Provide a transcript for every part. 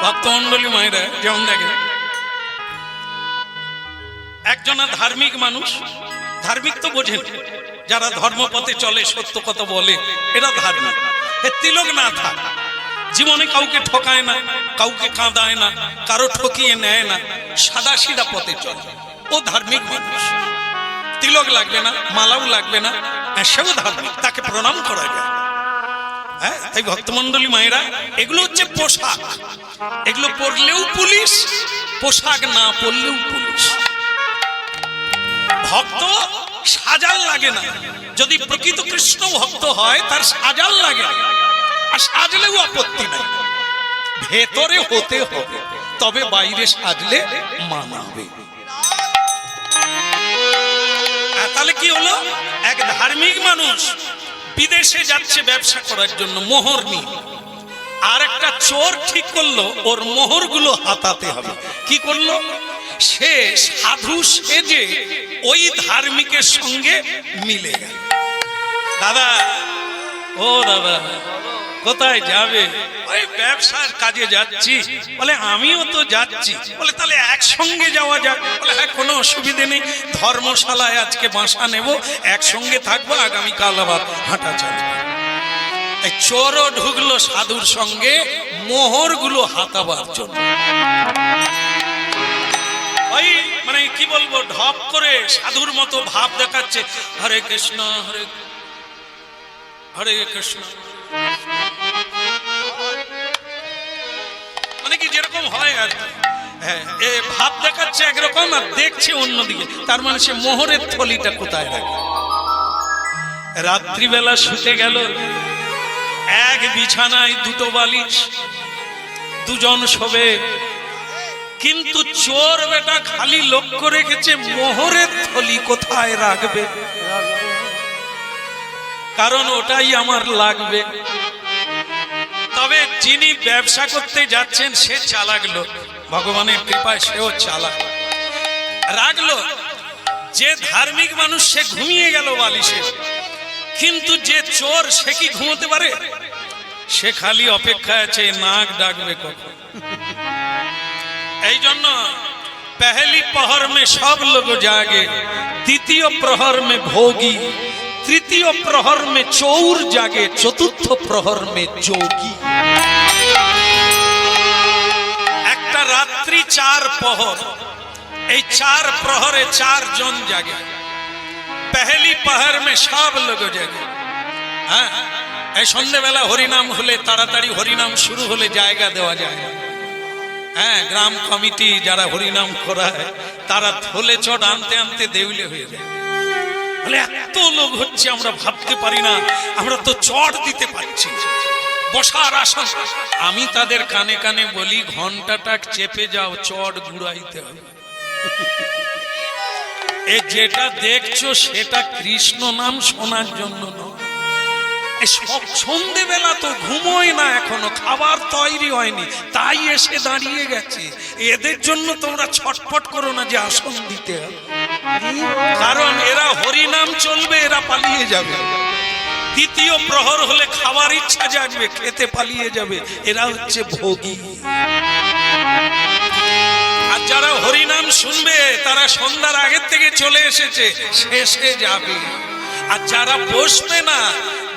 ভক্তমন্ডলী মায়েরা যেমন দেখে, একজনা ধার্মিক মানুষ, ধার্মিক তো বোঝেন, যারা ধর্মপথে চলে, সত্য কথা বলে, এরা ধার্মিক। তিলক না থাক, জীবনে কাউকে ঠকায় না, কাউকে কাঁদায় না, কারো ঠকিয়ে নেয় না, সাদা সিধা পথে চলে, ও ধার্মিক মানুষ। তিলক লাগবে না, মালাও লাগবে না, সেও ধার্মিক, তাকে প্রণাম করা যায়। হ্যাঁ, তাই ভক্তমন্ডলী মায়েরা, এগুলো হচ্ছে পোশাক, এগুলো পরলেও পুলিশ, পোশাক না পরলেও পুলিশ। ভক্ত সাজাল লাগে না, যদি প্রকৃত কৃষ্ণ ভক্ত হয় তার সাজাল লাগে না, আর সাজলেও আপত্তি নাই, ভেতরে হতে হবে, তবে বাইরে সাজলে মানাবে। তাহলে কি হলো, এক ধার্মিক মানুষ বিদেশে যাচ্ছে ব্যবসা করার জন্য মোহর নিয়ে, আর একটা চোর ঠিক করলো ওর মোহরগুলো হাতাতে হবে। কি করলো, সে সাধু সেজে ওই ধার্মিকের সঙ্গে মিলে গেল। দাদা, ও দাদা, কোথায় যাবে? ওই ব্যবসার কাজে যাচ্ছি। বলে আমিও তো যাচ্ছি। বলে তাহলে একসঙ্গে যাওয়া যাক। বলে হ্যাঁ, কোনো অসুবিধে নেই, ধর্মশালায় আজকে বাসা নেব, একসঙ্গে থাকবো, আগামীকাল আবার হাঁটা চালাবো। চোরও ঢুকলো সাধুর সঙ্গে মোহরগুলো হাতাবার জন্য। ওই মানে কি বলবো, ঢপ করে সাধুর মতো ভাব দেখাচ্ছে, হরে কৃষ্ণ হরে হরে কৃষ্ণ, মানে কি যেরকম হয় আর এ ভাব দেখাচ্ছে একরকম, আর দেখছে অন্যদিকে। তার মানে সে মোহরের থলিটা কোথায় রাখে। রাত্রিবেলা শুতে গেল, এক বিছানায় দুটো বালিশ, দুজন শোবে, কিন্তু চোর বেটা খালি লক্ষ্য রেখেছে মোহরের থলি কোথায় রাখবে, কারণ ওটাই আমার লাগবে। তবে যিনি ব্যবসা করতে যাচ্ছেন সে চালাক লোক, ভগবানের কৃপায় সেও চালাক, রাখলো। যে ধার্মিক মানুষ সে ঘুমিয়ে গেল বালিশে, কিন্তু যে চোর সে কি ঘুমোতে পারে? সে খালি অপেক্ষায় আছে নাক ডাকবে কখন। এই জন্য पहली पहर में सब लोग जागे, द्वितीय प्रहर में भोगी, तृतीय प्रहर में चोर जागे, चतुर्थ प्रहर में जोगी। একটা রাত্রি চার প্রহর, এই চার প্রহরে চার জন জাগে। पहली पहर में सब लोग जागे। হ্যাঁ, এই সন্ধ্যাবেলা হরিনাম হলে, তাড়াতাড়ি হরিনাম শুরু হলে জায়গা দেওয়া যায় না। হ্যাঁ, গ্রাম কমিটি যারা হরিনাম করায় তারা থলে চট আনতে আনতে দেউলে হয়ে যায়। বলে এত লোক হচ্ছে আমরা ভাবতে পারি না, আমরা তো চট দিতে পারছি না, বসার আসন। আমি তাদের কানে কানে বলি, ঘন্টাটা চেপে যাও, চট ঘুরাইতে হবে। এ যেটা দেখছো সেটা কৃষ্ণ নাম শোনার জন্য নয়। সন্ধ্যেবেলা তো ঘুমোয় না, এখনো খাবার তৈরি হয়নি, তাই এসে দাঁড়িয়ে গেছে। এদের জন্য তোমরা ছটফট করো না যে আসন দিতে হবে, কারণ এরা হরিনাম চলবে, এরা পালিয়ে যাবে। দ্বিতীয় প্রহর হলে খাবার ইচ্ছা জাগবে, খেতে পালিয়ে যাবে, এরা হচ্ছে ভোগী। আর যারা হরিনাম শুনবে তারা সন্ধ্যার আগের থেকে চলে এসেছে, শেষে যাবে। আর যারা বসবে না,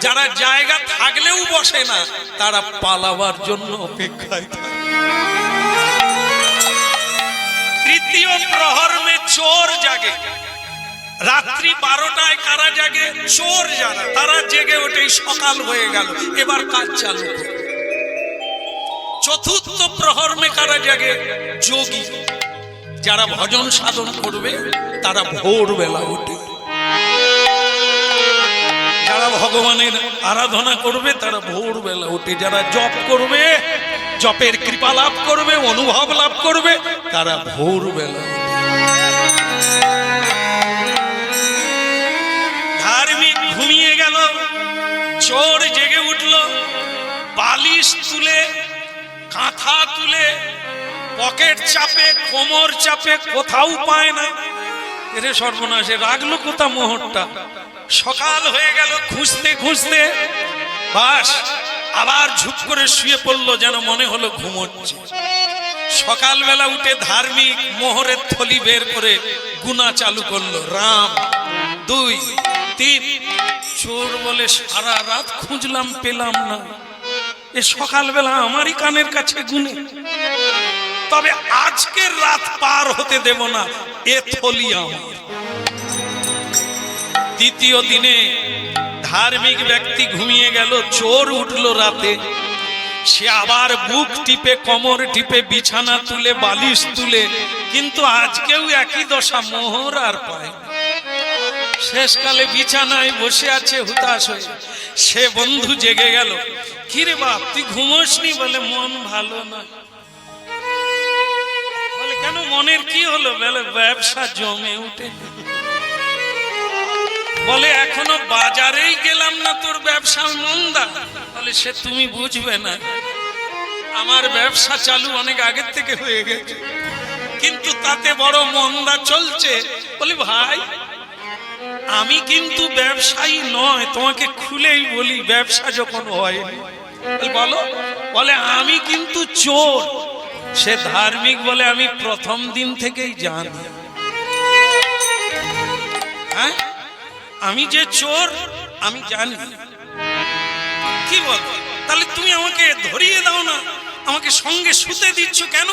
যারা জায়গা থাকলেও বসে না, তারা পালাবার জন্য অপেক্ষায় থাকে। তৃতীয় প্রহর মে চোর জাগে। রাত্রি 12টায় কারা জাগে? চোর যারা, তারা জেগে ওঠেই সকাল হয়ে গেল, এবার কাজ চালু করে। চতুর্থ প্রহর মে কারা জাগে? যোগী, যারা ভজন সাধন করবে তারা ভোরবেলা ওঠে। যারা ভগবানের আরাধনা করবে তারা ভোরবেলা উঠে, যারা জপ করবে, জপের কৃপা লাভ করবে, অনুভব লাভ করবে, তারা ভোরবেলা উঠে। ধার্মিক ঘুমিয়ে গেল, চোর জেগে উঠল, বালিশ তুলে, কাঁথা তুলে, পকেট চাপে, কোমর চাপে, কোথাও পায় না। এরে সর্বনাশে, রাখলো কোথা মোহরটা? সকাল হয়ে গেল, খুঁজতে খুঁজতে বাস আবার ঝুপ করে শুয়ে পড়লো, যেন মনে হলো ঘুমোচ্ছে। সকালবেলা উঠে ধার্মিক মোহরের থলি বের করে গুনা চালু করলো, রাম 2 3। চোর বলে সারা রাত খুঁজলাম পেলাম না, এ সকালবেলা আমারই কানের কাছে গুনে, তবে আজকের রাত পার হতে দেব না, এ থলি আমার। দ্বিতীয় দিনে ধার্মিক ব্যক্তি ঘুমিয়ে গেল, চোর উঠলো রাতে, সে আবার বুক টিপে কোমর টিপে বিছানা তুলে বালিশ তুলে, কিন্তু আজকেও একই দশা, মোহর আর পায়। শেষকালে বিছানায় বসে আছে হুতাশ হয়ে, সে বন্ধু জেগে গেল, কিরে বাপ তুই ঘুমোসনি? বলে মন ভালো না। বলে কেন, মনের কি হলো? বলে ব্যবসা জমে উঠে। বলে এখনো বাজারেই গেলাম না, তোর ব্যবসা মন্দা। বলে সে তুমি বুঝবে না, আমার ব্যবসা চালু অনেক আগের থেকে হয়ে গেছে, কিন্তু তাতে বড় মন্দা চলছে। বলি ভাই আমি কিন্তু ব্যবসায়ী নয়, তোমাকে খুলেই বলি, ব্যবসা যখন হয়। বলো? বলে আমি কিন্তু চোর। সে ধার্মিক বলে আমি প্রথম দিন থেকেই জানি, হ্যাঁ আমি যে চোর আমি জানি। কি বল? তাহলে তুমি আমাকে ধরিয়ে দাও না, আমাকে সঙ্গে শুতে দিচ্ছ কেন?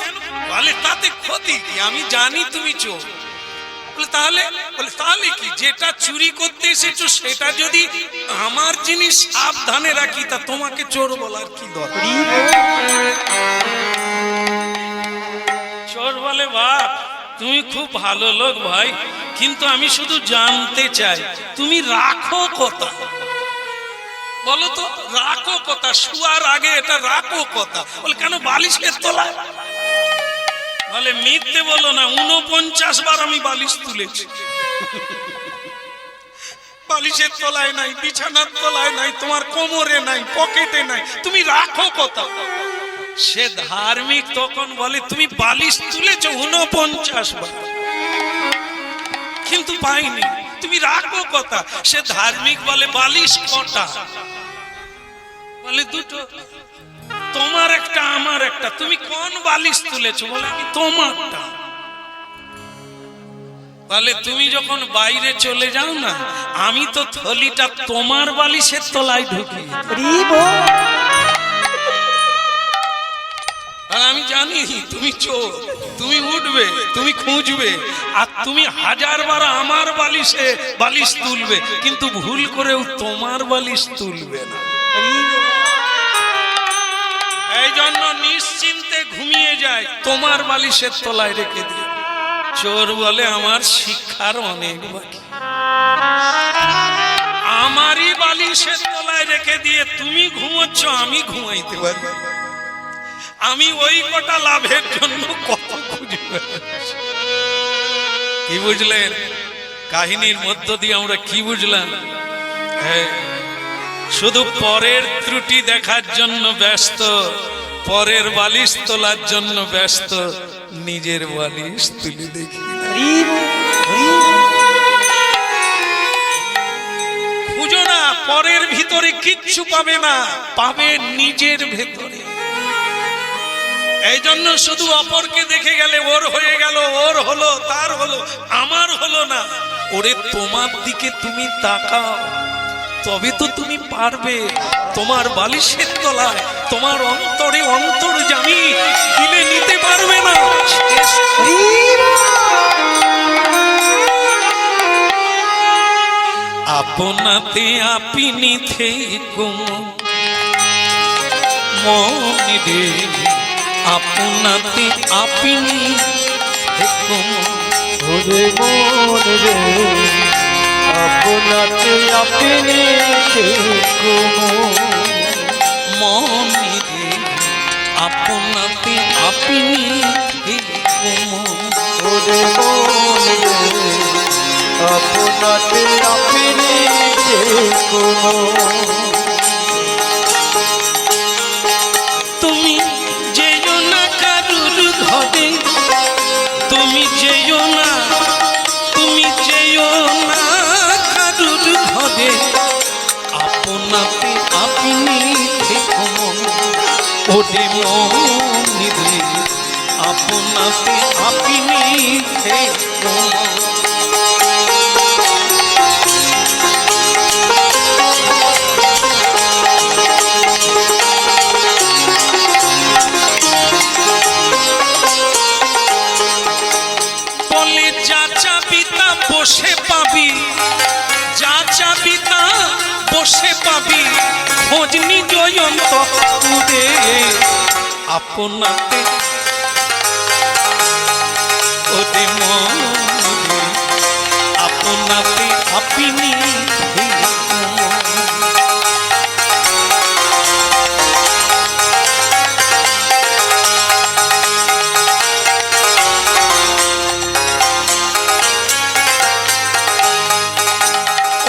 বলে তাতে ক্ষতি কি, আমি জানি তুমি চোর। বলে তাহলে? বলে তাহলে কি, যেটা চুরি করতে এসেছো সেটা যদি আমার জিনিস সাবধানে রাখি, তা তোমাকে চোর বলার কি দরকার? চোর বলে বাপ তুমি খুব ভালো লোক ভাই, কিন্তু আমি শুধু জানতে চাই তুমি রাখো কথা। বলো তো রাখো কথা, শুয়ার আগে এটা রাখো কথা। বলে কেন, বালিশের তলায়? বলে মিথ্যে বলো না, 49 বার আমি বালিশ তুলেছি। বালিশের তলায় নাই, বিছানার তলায় নাই, তোমার কোমরে নাই, পকেটে নাই, তুমি রাখো কথা। সে ধার্মিক তখন বলে তুমি বালিশ তুলেছো 49 বার, কিন্তু পাইনি, তুমি রাখো কথা। সে ধার্মিক বলে বালিশ কটা? বলে 2টো, তোমার একটা আমার একটা। তুমি কোন বালিশ তুলেছো? বলে আমি তোমারটা। বলে তুমি যখন বাইরে চলে যাও না, আমি তো থলিটা তোমার বালিশের তলায় ঢুকি। আমি জানি তুমি চোর, তুমি উঠবে, তুমি খুঁজবে, আর তুমি 1000 বার আমার বালিশে বালিশ তুলবে, কিন্তু ভুল করেও তোমার বালিশ তুলবে না। এই জন্য নিশ্চিন্তে ঘুমিয়ে যায়, তোমার বালিশের তলায় রেখে দিয়ে। চোর বলে আমার শিক্ষার অনেক বাকি, আমারই বালিশের তলায় রেখে দিয়ে তুমি ঘুমোচ্ছ, আমি ঘুমাইতে পারি। আমি ওই কটা লাভের জন্য কত খুঁজবে। কি বুঝলেন কাহিনীর মধ্য দিয়ে আমরা কি বুঝলাম? হ্যাঁ, শুধু পরের ত্রুটি দেখার জন্য ব্যস্ত, পরের বালিশ তোলার জন্য ব্যস্ত, নিজের বালিশ তুলে দেখি। খুঁজো না, পরের ভিতরে কিচ্ছু পাবে না, পাবে নিজের ভেতরে। এই জন্য শুধু অপরকে দেখে গেলে ওর হয়ে গেল, ওর হলো, তার হলো, আমার হলো না। ওরে তোমার দিকে তুমি তাকাও, তবে তো তুমি পারবে। তোমার বালিশের তলায়, তোমার অন্তরে অন্তর্যামী, দিলে নিতে পারবে না। আপনাতে আপনি থেকো মনে রে, আপনাতে আপনি থেকো ওরে মন রে, আপনাতে আপনি থেকো মনে রে, আপনাতে আপনি থেকো। ওরে মন রে, আপনাতে আপনি থেকো। তুমি যেও না কারুর ঘরে, তুমি যেও না, তুমি যেও না কারুর ঘরে, আপনাতে আপনি থেকো। ওরে মনে রে, আপনাতে আপনি থেকো মন। বলে যা চাবি তা বসে পাবি, যা চাবি তা বসে পাবি, খোঁজ নিজ অন্তরে আপনাতে ওরে মন রে, আপনাতে আপনি থেকো মন।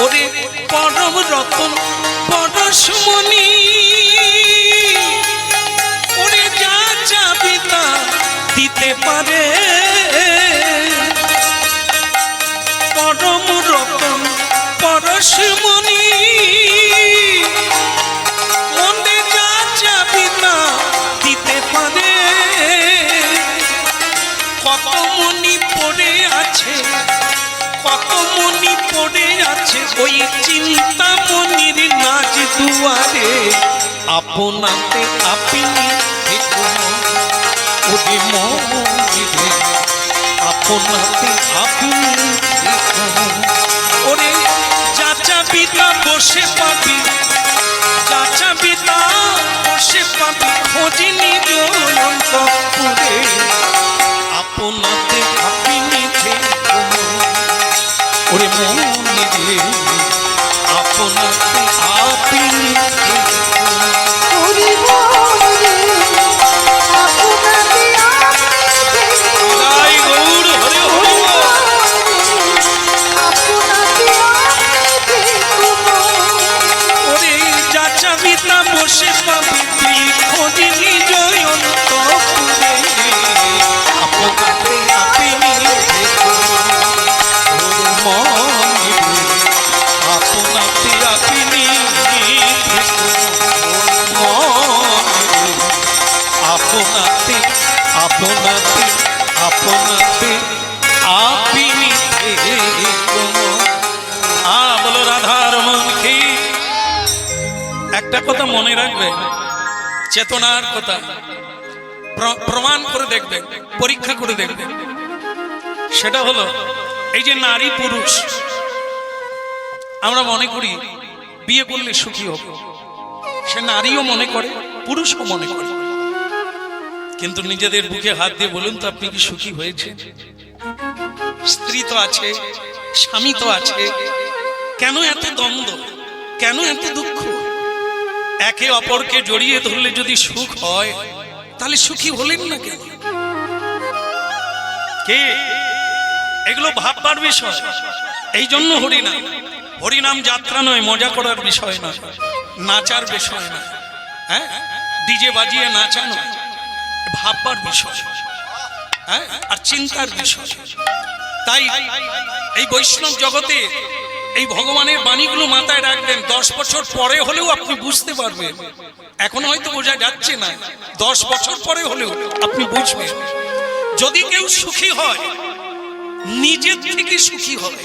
ওরে পরম রতন পরশমণি, ওরে যা চাবি তা দিতে পারে, পরম রতন পরশমণি, ওরে যা চাবি তা দিতে পারে। কত মনি পড়ে আছে, কত মনি পড়ে আছে ওই চিন্তামণির নাচ দুয়ারে, আপনাতে আপনি থেকো মন। ওরে মন রে, আপনাতে আপনি থেকো মন। ওরে যা চাবি তা বসে পাবি, যা চাবি তা বসে পাবি, খোঁজ নিজ অন্তরে আপনাতে আপনি থেকো মন। ওরে মন রে, আপনাতে আপনি থেকো মন। ওরে মন রে, আপনাতে আপনি থেকো মন। জয় গৌর হরে হরে বল। আপনাতে আপনি থেকো মন। ওরে যা চাবি তা বসে পাবি, তুই খোঁজ নিজ অন্তরে আপনাতে আপনি থেকো মন। ওরে মন রে, আপনাতে আপনি থেকো মন। আপনাতে আপনাতে আপনাতে আপনি থেকো মন। বলো রাধার মন কি। একটা কথা মনে রাখবে, চেতনার কথা প্রমাণ করে দেখবে, পরীক্ষা করে দেখবে। সেটা হলো এই যে নারী পুরুষ, আমরা মনে করি বিয়ে করলে সুখী হব, সে নারীও মনে করে পুরুষও মনে করে। কিন্তু নিজেদের বুকে হাত দিয়ে বলুন তো, আপনি কি সুখী হয়েছে? স্ত্রী তো আছে, স্বামী তো আছে, কেন এত দ্বন্দ্ব, কেন এত দুঃখ? একে অপরকে জড়িয়ে ধরলে যদি সুখ হয়, তাহলে সুখী হলেন না কেন? কে? এগুলো ভাববার বিষয়। এই জন্য হরিনাম, হরিনাম যাত্রা নয়, মজা করার বিষয় নয়, নাচার বিষয় নয়, হ্যাঁ, ডিজে বাজিয়ে নাচা নয়, ভাববার বিষয়, হ্যাঁ, আর চিন্তার বিষয়। তাই এই বৈষ্ণব জগতে এই ভগবানের বাণীগুলো মাথায় রাখবেন। 10 বছর পরে হলেও আপনি বুঝতে পারবেন, এখন হয়তো বোঝা যাচ্ছে না, 10 বছর পরে হলেও আপনি বুঝবেন। যদি কেউ সুখী হয়, নিজের থেকে সুখী হয়,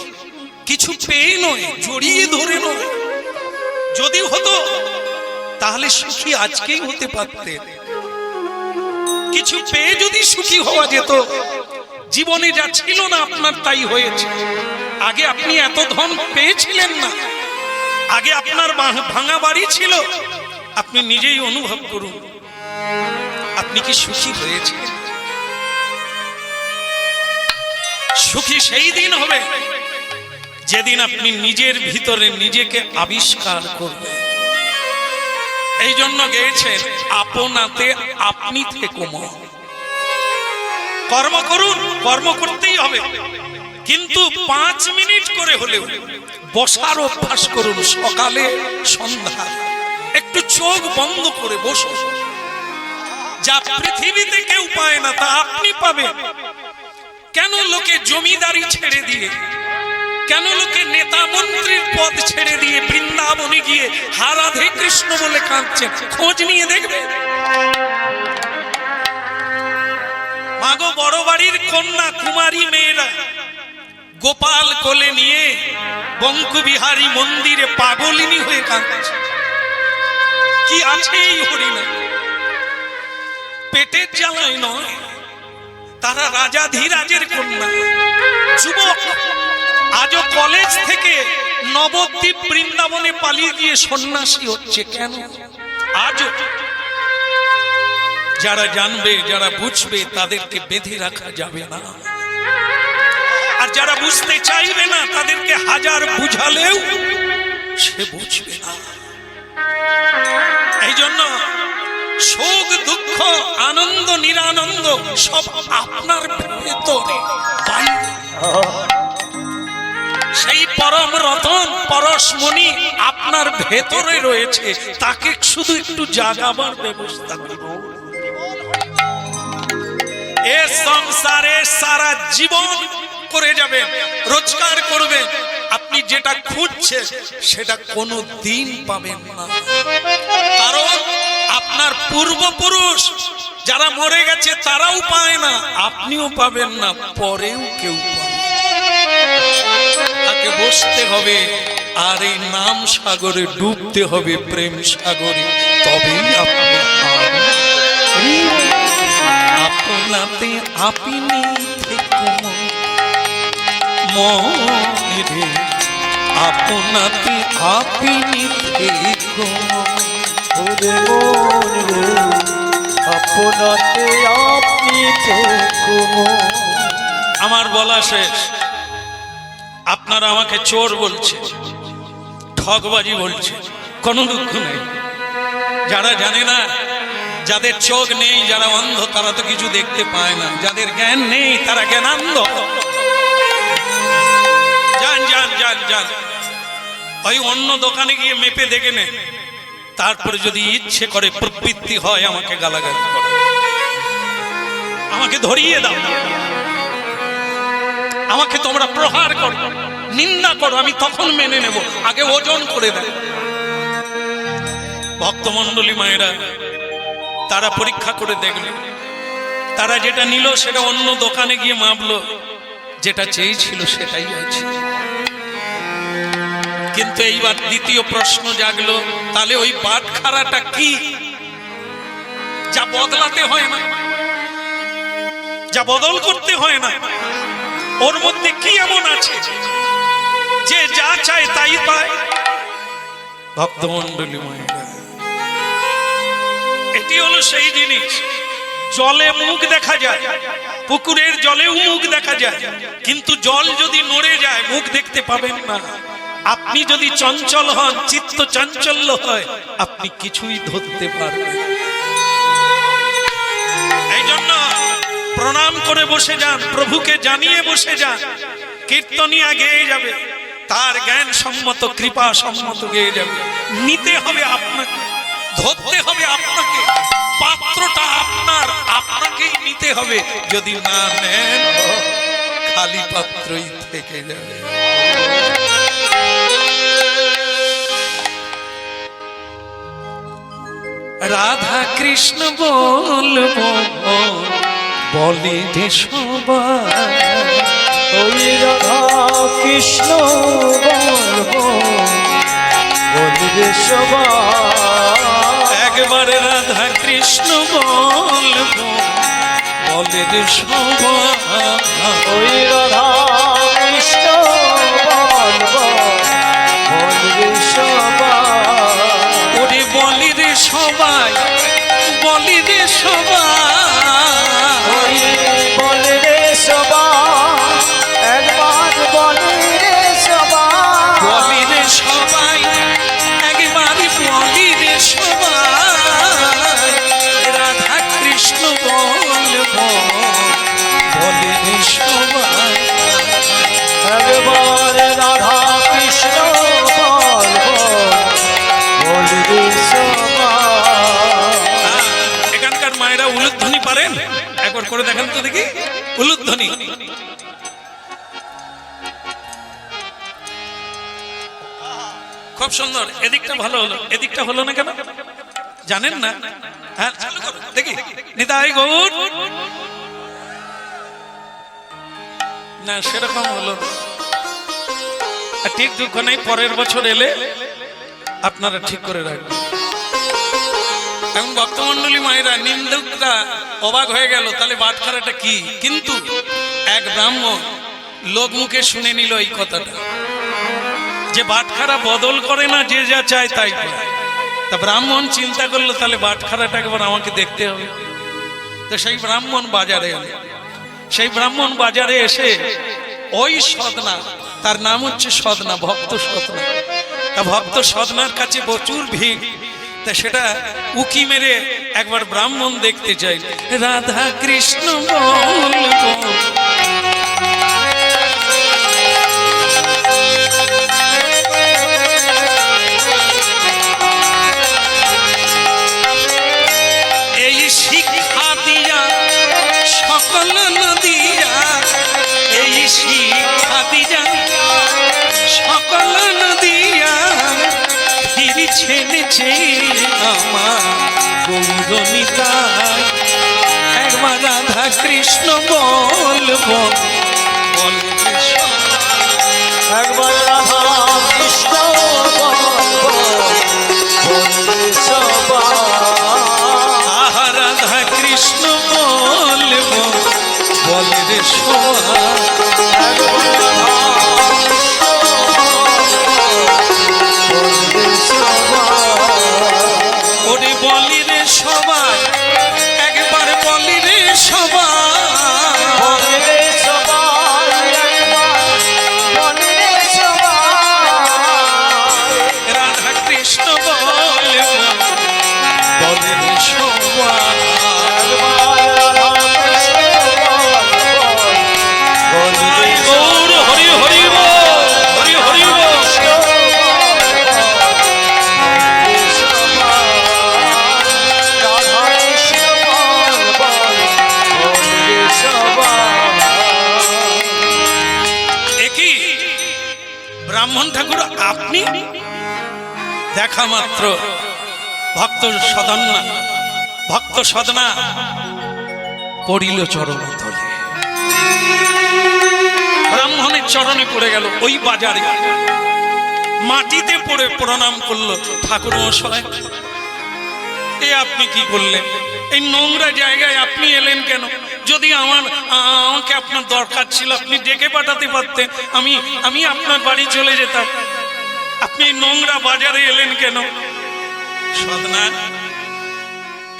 কিছু পেয়ে নয়, জড়িয়ে ধরে নয়। যদি হতো তাহলে সুখী আজকেই হতে পারতেন। কিছু পেয়ে যদি সুখী হওয়া যেত, জীবনে যা ছিল না আপনার তাই হয়েছে। আগে আপনি এত ধন পেয়েছিলেন না, আগে আপনার ভাঙা বাড়ি ছিল। আপনি নিজেই অনুভব করুন, আপনি কি সুখী হয়েছেন? সুখী সেই দিন হবে যেদিন আপনি নিজের ভিতরে নিজেকে আবিষ্কার করবেন। এই জন্য গেয়েছেন, আপনাতে আপনি থেকো মন। কর্ম করুন, কর্ম করতেই হবে, কিন্তু 5 মিনিট করে হলেও বসার অভ্যাস করুন। সকালে সন্ধ্যা একটু চোখ বন্ধ করে বসুন। যা পৃথিবীতে কেউ পায় না তা আপনি পাবেন। কেন লোকে জমিদারি ছেড়ে দিয়ে, কেন লোকে নেতা মন্ত্রীর পদ ছেড়ে দিয়ে বৃন্দাবনে গিয়ে হা রাধে কৃষ্ণ বলে কাঁদছে? খোঁজ নিয়ে দেখবে। বড় বাড়ির কন্যা কুমারী মেয়েরা গোপাল কোলে নিয়ে বঙ্কুবিহারী মন্দিরে পাগলিনী হয়ে কাঁদছে। কি আছে এই হরিণা? পেটের জ্বালায় নয়, তারা রাজাধিরাজের কন্যা, যুবক। আজও কলেজ থেকে নবদ্বীপ বৃন্দাবনে পালিয়ে গিয়ে সন্ন্যাসী হচ্ছে। কেন? আজও যারা জানবে, যারা বুঝবে, তাদেরকে বেঁধে রাখা যাবে না। আর যারা বুঝতে চাইবে না, তাদেরকে হাজার বুঝালেও সে বুঝবে না। এই জন্য সুখ দুঃখ আনন্দ নিরানন্দ সব আপনার ভেতরে, বাইরে। সেই পরম রতন পরশমণি আপনার ভেতরে রয়েছে, তাকে শুধু একটু জাগাবার ব্যবস্থা করুন। এ সংসারে সারা জীবন করে যাবেন, রোজগার করবেন, আপনি যেটা খুঁজছেন সেটা কোনো দিন পাবেন না। কারণ আপনার পূর্বপুরুষ যারা মরে গেছে তারাও পায় না, আপনিও পাবেন না, পরেও কেউ পাবে। তাকে বসতে হবে আর এই নাম সাগরে ডুবতে হবে, প্রেম সাগরে, তবেই আপনি আপনাতে আপনি থেকে মনে রে, আপনাতে আপনি থেকে ওরে মন রে, আপনাতে আপনি থেকো মন। আমার বলা শেষ। আপনারা আমাকে চোর বলছে, ঠকবাজি বলছে, কোনো দুঃখ নেই। যারা জানে না, যাদের চোখ নেই, যারা অন্ধ, তারা তো কিছু দেখতে পায় না। যাদের জ্ঞান নেই তারা জ্ঞানান্ধ। যান যান যান যান, ওই অন্য দোকানে গিয়ে মেপে দেখে নেন, তারপরে যদি ইচ্ছে করে প্রবৃত্তি হয় আমাকে গালাগালি করো, আমাকে ধরিয়ে দাও, আমাকে তোমরা প্রহার করো, নিন্দা করো, আমি তখন মেনে নেব। আগে ওজন করে দেয়। ভক্তমণ্ডলী মায়েরা তারা পরীক্ষা করে দেখল, তারা যেটা নিল সেটা অন্য দোকানে গিয়ে মাপলো, যেটা চেয়েছিল সেটাই আছে। কিন্তু এইবার দ্বিতীয় প্রশ্ন জাগলো, তাহলে ওই বাটখারাটা কি? যা বদলাতে হয় না, যা বদল করতে হয় না, ওর মধ্যে কি এমন আছে যে যা চায় তাই পায়? ভক্তমণ্ডলী মায়েরা, এটি হলো সেই জিনিস। জলে মুখ দেখা যায়, পুকুরের জলেও মুখ দেখা যায়, কিন্তু জল যদি নড়ে যায় মুখ দেখতে পাবেন না। আপনি যদি চঞ্চল হন, চিত্ত চাঞ্চল্য হয়, আপনি কিছুই ধরতে পারবেন। এই জন্য প্রণাম করে বসে যান, প্রভুকে জানিয়ে বসে যান, কীর্তনিয়া গেয়ে যাবে, তার জ্ঞান সম্মত কৃপা সম্মত গেয়ে যাবে। নিতে হবে আপনাকে, ধরতে হবে আপনাকে, পাত্রটা আপনার, আপনাকেই নিতে হবে। যদি না নেন, খালি পাত্রই থেকে যাবে। রাধা কৃষ্ণ বলবো বলে যে সবাই, ওই রাধা কৃষ্ণ বলবো বলবে সবাই। একবার রাধা কৃষ্ণ বলবো বলে যে সবাই, ওই রাধা কৃষ্ণ বলবো বলবে সবাই। ওরে বলি রে সবাই, বলি রে সবাই, ওই বলে রে সবাই, একবার বলে রে সবাই। বলি রে সবাই, একবার বলি রে সবাই। রাধা কৃষ্ণ বলবো বলি রে সবাই, একবার রাধা কৃষ্ণ বলবো বলবে সবাই। এখানকার মায়েরা উলুধ্বনি পারেন? একবার করে দেখেন তো দেখি উলুধ্বনি। খুব সুন্দর। এদিকটা ভালো হলো, এদিকটা হলো না কেন জানেন না? হ্যাঁ চালু করো দেখি। নিতাই গৌর না সেরকম হলো না। আর ঠিক দুঃখ নেই, পরের বছর এলে আপনারা ঠিক করে রাখবেন। এখন ভক্তমন্ডলী মায়েরা নিন্দুকরা অবাক হয়ে গেল, তাহলে বাটখারাটা কি? কিন্তু এক ব্রাহ্মণ লোক মুখে শুনে নিল এই কথাটা, যে বাটখারা বদল করে না, যে যা চায় তাই পায়। তা ব্রাহ্মণ চিন্তা করলো, তাহলে বাটখারাটা একবার আমাকে দেখতে হবে। তো সেই ব্রাহ্মণ বাজারে এলো। সেই ব্রাহ্মণ বাজারে এসে ওই সদনা, তার নাম হচ্ছে সদনা, ভক্ত সদনা। তা ভক্ত সদনার কাছে প্রচুর ভিড়। তা সেটা উকি মেরে একবার ব্রাহ্মণ দেখতে চাই। রাধা কৃষ্ণ বলবো, এই শিক্ষা দিয়া সকল নদিয়া, এই শিক্ষা দিয়া সকল নদিয়া, ফিরছেন যে আমার গৌরনিতাই। একবার রাধা কৃষ্ণ বলবো, বলবে একবার রাধা কৃষ্ণ বলবো, বলবে সবাই। আহা রাধা কৃষ্ণ বলবো, বলে রে সবাই। একবার রাধা কৃষ্ণ বলবে সবাই। ওরে বলি রে সবাই, একবার বলি রে সবাই। বলবে সবাই, একবার বলবে সবাই। রাধা কৃষ্ণ বলবো, বলে রে সবাই। আই গৌর হরি হরি বল, হরি হরি বল। একই ব্রাহ্মণ ঠাকুর আপনি? দেখা মাত্র ভক্ত সদনা পড়িল চরণ তলে। ব্রাহ্মণের চরণে পড়ে গেল, ওই বাজারে মাটিতে পড়ে প্রণাম করলো। ঠাকুর মশাই, এ আপনি কি করলেন? এই নোংরা জায়গায় আপনি এলেন কেন? যদি আমাকে আপনার দরকার ছিল, আপনি ডেকে পাঠাতে পারতেন, আমি আপনার বাড়ি চলে যেতাম। আপনি এই নোংরা বাজারে এলেন কেন?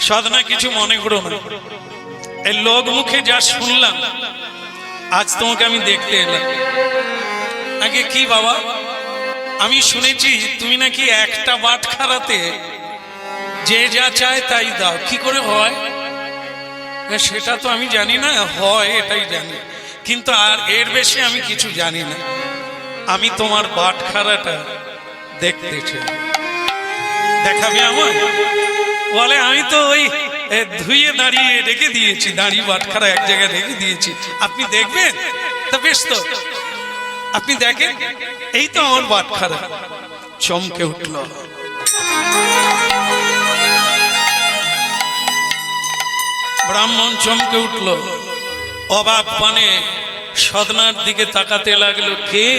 সদনা কিছু মনে করো না, এই লোক মুখে যা শুনলাম, আজ তোমাকে আমি দেখতে এলাম। আগে কি বাবা, আমি শুনেছি তুমি নাকি একটা বাটখারাতে যে যা চায় তাই দাও। কি করে হয় সেটা তো আমি জানি না, হয় এটাই জানি, কিন্তু আর এর বেশি আমি কিছু জানি না। আমি তোমার বাটখারাটা দেখতে চাই, দেখাবে আমার? বলে আমি তো ওই ধুয়ে দাঁড়িয়ে রেখে দিয়েছি, দাঁড়িয়ে বাটখারা এক জায়গায় রেখে দিয়েছি, আপনি দেখবেন? তা বেশ, তো আপনি দেখেন, এই তো আমার বাটখারা। চমকে উঠল। ব্রাহ্মণ চমকে উঠল, অবাক পানে সদনার দিকে তাকাতে লাগলো। কে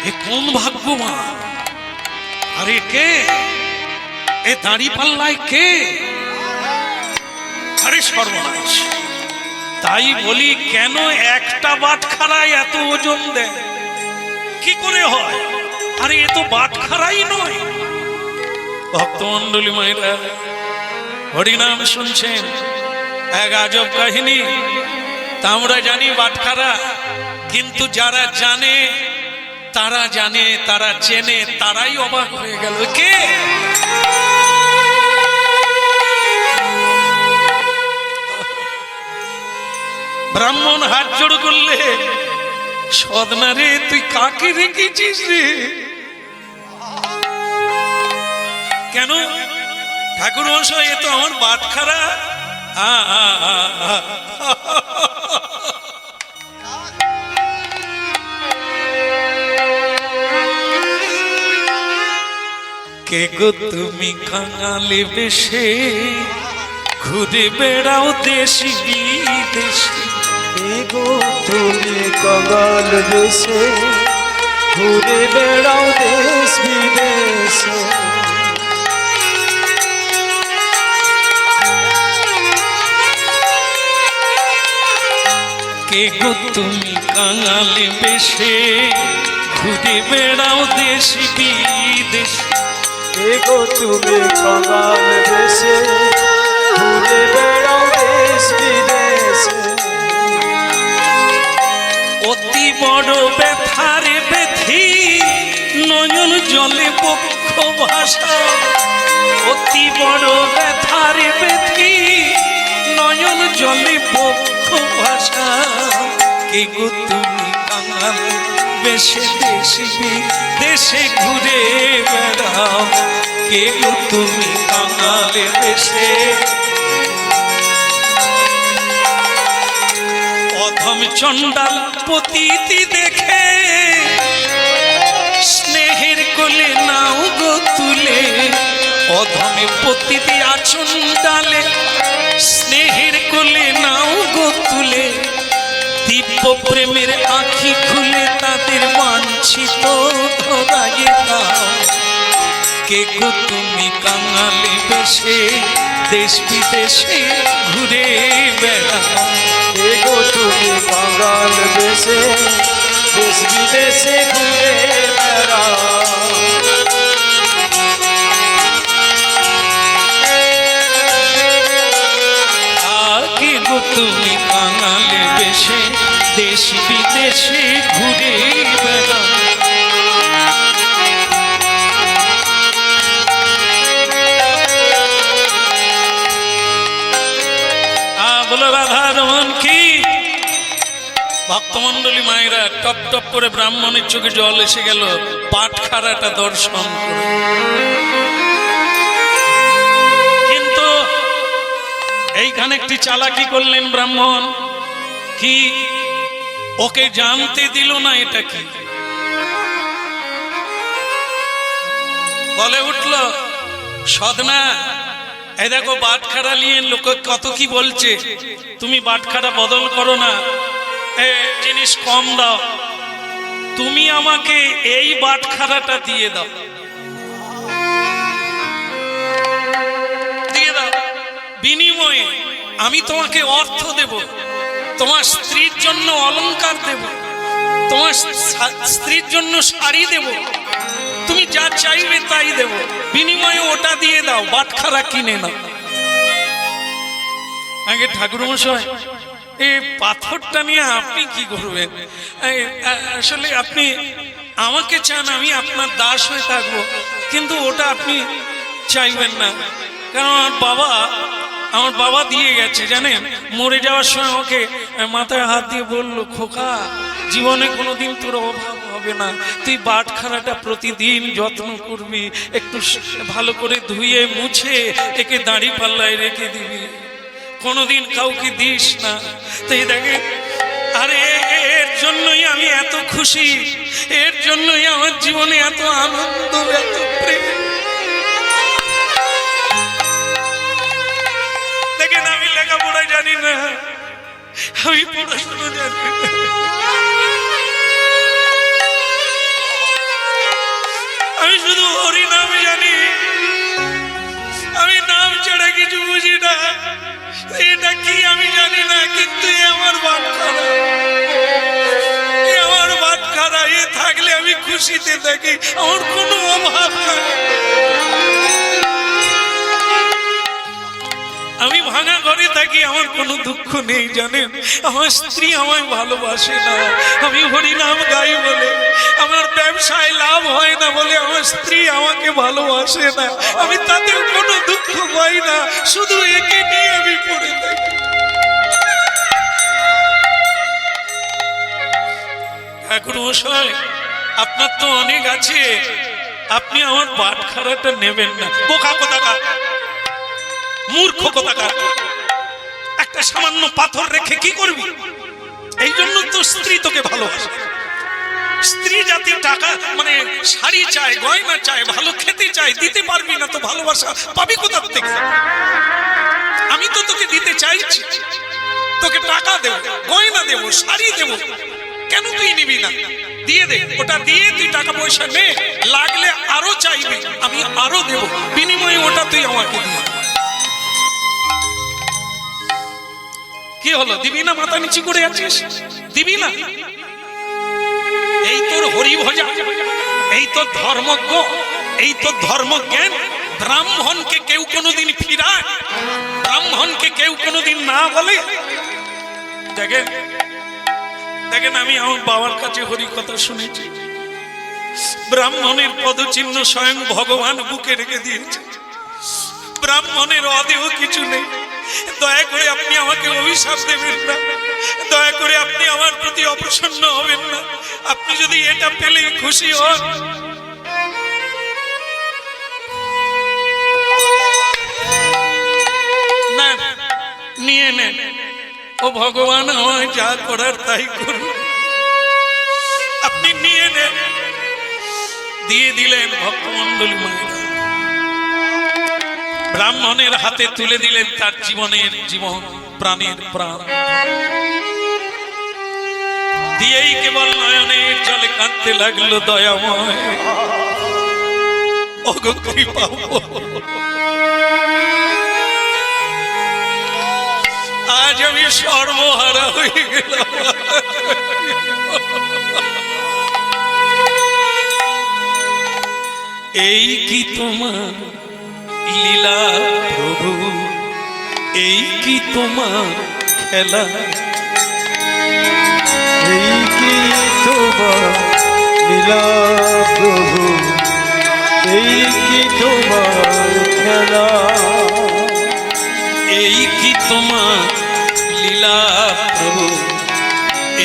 এ? কোন ভাগ্যবান? আরে কে এ দাঁড়ি পাল্লায়? কে? আরে সর্বনাশ! তাই বলি, কেন একটা বাটখারায় এত ওজন দেয়? কি করে হয়? আরে এ তো বাটখারাই নয়। ভক্তমন্ডলী মায়েরা হরিনাম শুনছেন, এক আজব কাহিনী। তা আমরা জানি বাটখারা, কিন্তু যারা জানে, তারা চেনে, তারাই অবাক হয়ে গেল। কে? ব্রাহ্মণ হাত জোড় করলে, সদনা রে, তুই কাকে রেখেছিস রে? কেন? ঠাকুর মশাই, এ তো আমার বাটখারা। কে গো তুমি কাঙালি বেশে ঘুরে বেড়াও দেশি বিদেশি, এগো তুমি কঙ্গাল দেশে ঘুরে বেড়াও দেশ বিদেশে কে গো তুমি কাঙালে বেশে ঘুরে বেড়াও দেশ বিদেশ। এগো তুমি কঙ্গাল দেশে ঘুরে বেড়াও দেশ বিদেশে অতি বড় ব্যথারে ব্যথি নয়ন জলে বক্ষ ভাষা। অতি বড় ব্যথারে ব্যথি নয়ন জলে বক্ষ ভাষা। কে গো তুমি কাঙাল বেশে দেশ বিদেশে ঘুরে বেড়াও। কে গো তুমি কাঙালে বেশে অধম চণ্ডাল পতিতি দেখে স্নেহের কোলে নাও গো তুলে। অধমে পতিতি আচণ্ডালে স্নেহের কোলে নাও গো তুলে। দিব্য প্রেমের আঁখি খুলে তাদের বাঞ্ছিত ধরাইয়ে দাও। কে গো তুমি কাঙালে বেশে দেশ বিদেশে ঘুরে বেড়াও। এগো তুমি কঙ্গাল দেশে দেশ বিদেশে ঘুরে বেড়াও কে গো তুমি কাঙালে বেশে দেশ বিদেশে ঘুরে বেড়াও। বলো রাধা রমন কি। ভক্তমন্ডলী মায়েরা টপ টপ করে ব্রাহ্মণের চোখে জল এসে গেল পাটখারাটা দর্শন করে। কিন্তু এইখানে একটি চালাকি করলেন ব্রাহ্মণ কি, ওকে জানতে দিল না এটা কি। বলে উঠল সদনা, এই দেখো বাটখারা নিয়ে লোক কত কি বলছে, তুমি বাটখারা বদল করো না, জিনিস কম দাও, তুমি আমাকে এই বাটখারাটা দিয়ে দাও, দিয়ে দাও, বিনিময়ে আমি তোমাকে অর্থ দেব, তোমার স্ত্রীর জন্য অলংকার দেব, তোমার স্ত্রীর জন্য শাড়ি দেব, তুমি যা চাইবে তাই দেব, বিনিময়ে ওটা দিয়ে দাও, বাটখারা কিনে নাও। আগে ঠাকুর মশাই, এই পাথরটা নিয়ে আপনি কি করবেন? আসলে আপনি আমাকে চান আমি আপনার দাস হয়ে থাকবো, কিন্তু ওটা আপনি চাইবেন না, কারণ আমার বাবা দিয়ে গেছে জানেন, মরে যাওয়ার সময় আমাকে মাথায় হাত দিয়ে বললো, খোকা জীবনে কোনোদিন তোর অভাব হবে না, তুই বাটখারাটা প্রতিদিন যত্ন করবি, একটু ভালো করে ধুয়ে মুছে একে দাড়ি পাল্লায় রেখে দিবি, কোনোদিন কাউকে দিস না। তাই দেখে, আরে এর জন্যই আমি এত খুশি, এর জন্যই আমার জীবনে এত আনন্দ, এত প্রেম। দেখেন, আমি লেখাপড়া জানি না, আমি পড়াশোনা জানি না, আমি শুধু হরি নাম জানি, আমি নাম ছাড়া কিছু বুঝি না, এটা কি আমি জানি না, কিন্তু আমার বাটখারা, আমার বাটখারা, এ থাকলে আমি খুশিতে থাকি, আমার কোনো অভাব নাই। আমি ভাঙা ঘরে থাকি, আমার কোনো দুঃখ নেই জানেন, আমার স্ত্রী আমায় ভালোবাসে না, আমি হরিনাম গাই বলে আমার ব্যবসায় লাভ হয় না বলে আমার স্ত্রী আমাকে ভালোবাসে না, আমি তাতেও কোনো দুঃখ পাই না, শুধু একে নিয়ে আমি পড়ে থাকি। ঠাকুর মশাই, আপনার তো অনেক আছে, আপনি আমার বাটখারাটা নেবেন না। বোকা কোথাকার, মূর্খ কোথাকার, একটা সামান্য পাথর রেখে কি করবি? এই জন্য তো স্ত্রী তোকে ভালোবাসে। স্ত্রী জাতি টাকা মানে শাড়ি চায়, গয়না চায়, ভালো খেতে চায়, দিতে পারবি না তো ভালোবাসা পাবি কোথা থেকে? আমি তো তোকে দিতে চাইছি, তো তোকে টাকা দেবো, গয়না দেবো, শাড়ি দেবো, কেন তুই নিবি না? দিয়ে দে, ওটা দিয়ে তুই টাকা পয়সা নে, লাগলে আরো চাইবি, আমি আরো দেব, বিনিময়ে ওটা তুই আমাকে দিয়ে। কি হলো, দিবি না? মাথা নিচু করে আছিস, দিবি না? এই তোর হরিভজা, এই তোর ধর্মজ্ঞ, এই তোর ধর্মজ্ঞান। ব্রাহ্মণকে কেউ কোনোদিন ফিরায়? ব্রাহ্মণকে কেউ কোনোদিন না বলে? দেখেন দেখেন, আমি আমার বাবার কাছে হরি কথা শুনেছি, ব্রাহ্মণের পদচিহ্ন স্বয়ং ভগবান বুকে রেখে দিয়েছে। ব্রাহ্মণের অদেহ কিছু নেই। দয়া করে আপনি আমাকে অভিশাপ দেবেন না, দয়া করে আপনি আমার প্রতি অপ্রসন্ন হবেন না। আপনি যদি এটা পেলেই খুশি হন। না, নিয়ে নেন, ও ভগবান আমায় যা করার তাই করুন। আপনি নিয়ে নেন। দিয়ে দিলেন ভক্তমণ্ডলী মায়েরা, ব্রাহ্মণের হাতে তুলে দিলেন তার জীবনের জীবন, প্রাণের প্রাণ। দিয়েই কেবল নয়নের জলে কাঁদতে লাগলো, দয়াময় ওগো কৃপা। আজ আমি সর্বহারা হয়ে গেলাম। এই কি তোমার লীলা প্রভু, এই কি তোমার খেলা, এই কি তোমার লীলা প্রভু, এই কি তোমার খেলা, এই কি তোমার লীলা প্রভু,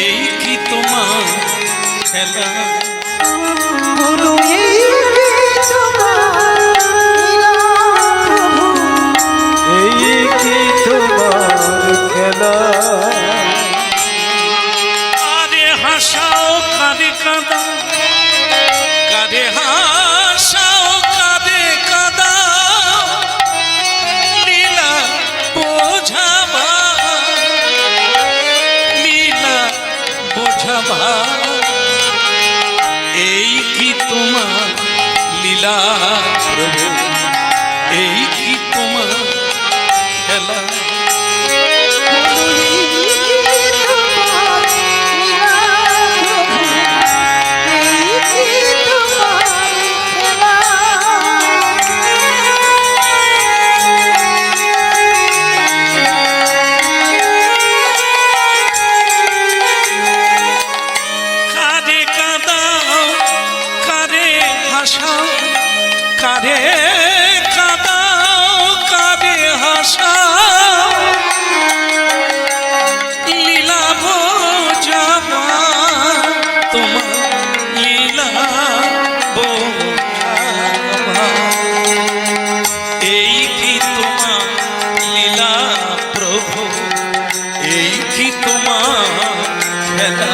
এই কি তোমার খেলা। বলো এই কি তোমার লীলা প্রভু, এই কি তোমার খেলা, কারে হাসাও কারে কাঁদা, কারে হাসাও কারে কাঁদা, লীলা বোঝাবা, লীলা বোঝাবা। এই কি তোমার লীলা প্রভু, এই কি তোমার খেলা। বলো এই কি তোমার লীলা প্রভু, এই কি তোমার খেলা। কারে কাঁদাও কারে হাসাও, কারে কাঁদাও কারে হাসাও, লীলা বোঝাবা, তোমার লীলা বোঝাবা। এই কি তোমার লীলা প্রভু, এই কি তোমার খেলা।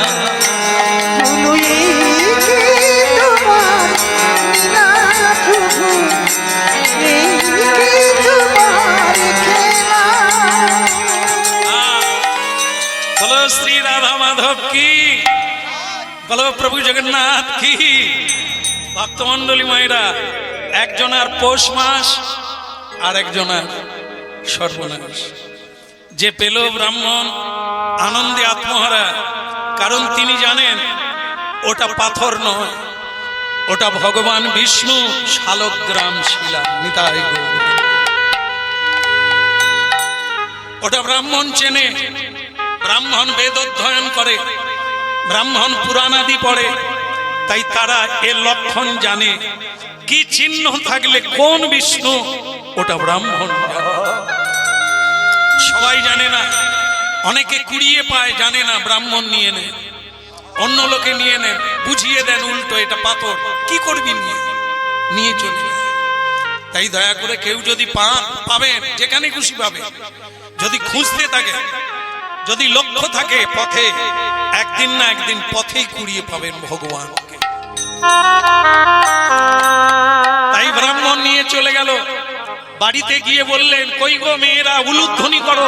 বলো এই কি তোমার লীলা প্রভু, এই কি তোমার খেলা। বলো শ্রী রাধা মাধব কি, বলো প্রভু জগন্নাথ কি। ভক্তমণ্ডলী মায়েরা, একজনের পৌষ মাস আর একজনের সর্বনাশ। যে পেল ব্রাহ্মণ আনন্দে আত্মহারা, কারণ তিনি জানেন ওটা পাথর নয়, ওটা ভগবান বিষ্ণু শালগ্রাম শিলা। নিতাই গৌর। ওটা ব্রাহ্মণ চেনে, ব্রাহ্মণ বেদ অধ্যয়ন করে, ব্রাহ্মণ পুরাণ আদি পড়ে, তাই তারা এর লক্ষণ জানে। কি চিহ্ন থাকলে কোন বিষ্ণু, ওটা ব্রাহ্মণ জানে। সবাই জানে না, অনেকে কুড়িয়ে পায়, জানে না, ব্রাহ্মণ নিয়ে নেন, অন্য লোকে নিয়ে নেন, বুঝিয়ে দেন উল্টো, এটা পাথর, কি করবি নিয়ে, নিয়ে চলে যায়। তাই দয়া করে কেউ যদি পাবেন, যেখানে খুশি পাবে, যদি খুঁজতে থাকে, যদি লক্ষ্য থাকে পথে, একদিন না একদিন পথেই কুড়িয়ে পাবেন ভগবানকে। তাই ব্রাহ্মণ নিয়ে চলে গেল, বাড়িতে গিয়ে বললেন, কই গো মেয়েরা, উলুধ্বনি করো।